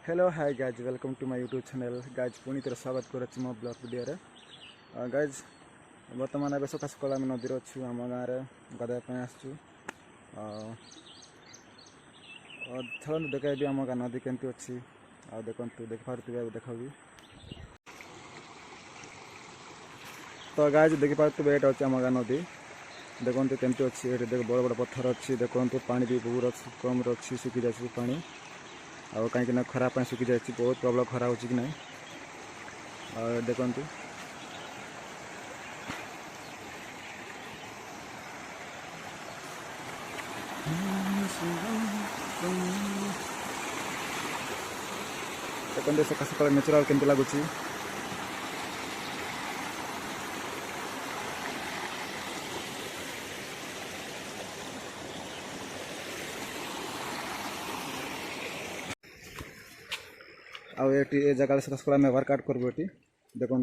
Hello hi guys welcome to my YouTube channel guys पुणी थे स्वागत कर मो ब्लॉग वीडियो गाइज बर्तमान ए सका सका आम नदी अच्छु आम गाँव में गाधवाई आसचु चलते देखाबी आम गाँ नदी केमती अच्छी देखु देखिपे देखा तो गाइज देखिपे ये अच्छे आम गाँ नदी देखो केमती अच्छी ये देख बड़ बड़ पत्थर अच्छी देखो पानी भी बहुत कम अच्छी सुखी जाए पानी आउ कहीं खरा सुखी जाए बहुत प्रबल खरा हो कि ना देखु देखते सका सका नेचुराल केमती लगुच जगह सका सका वर्कआउट करूँ ये देखु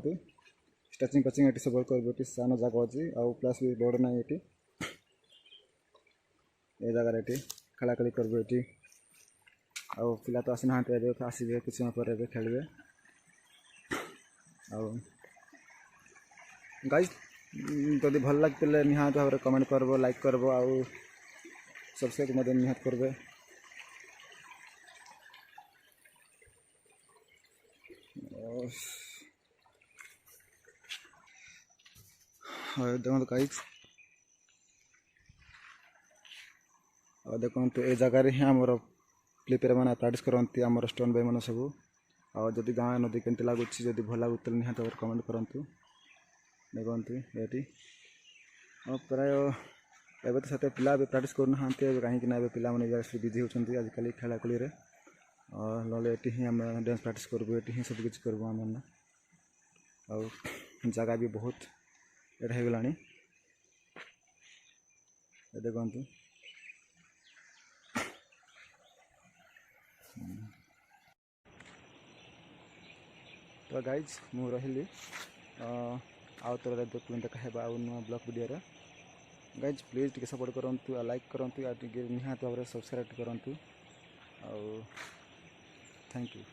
स्ट्रेचिंग कोचिंग ये सब करूँ ये सान जगह अच्छी आउ प्लस भी बड़ ना ये जगह ये खेला खेली करूँ ये आउ पिला तो आसी ना आसवे किसी समय पर खेलेंगे गाइज जदि भल लगे निहात भाव में कमेंट करब लाइक करब आउ सब्सक्राइब निहात करेंगे देखो गाइज देखो ये जगार ही आमर प्लेपेयर मैंने प्राक्ट करती आम स्टोन भाई मैंने सब आदि गाँव नदी केमती लगुच जब भल लगुच निहात भाव कमेंट करूँ देखते ये प्राय एवं तो से पिला प्राक्ट करना कहीं पिला बिजी होती आजिकल खेला खेल ना ये आम डांस प्राक्ट करूँ ये सब किसी करूँ आम जगह भी बहुत एड हो गला देखते तो गाइज मु रही आउ तो देखा नुआ ब्लॉग वीडियो गाइज प्लीज टे सपोर्ट करूँ लाइक करूँ निहात भाव में सब्सक्राइब करूँ थैंक यू।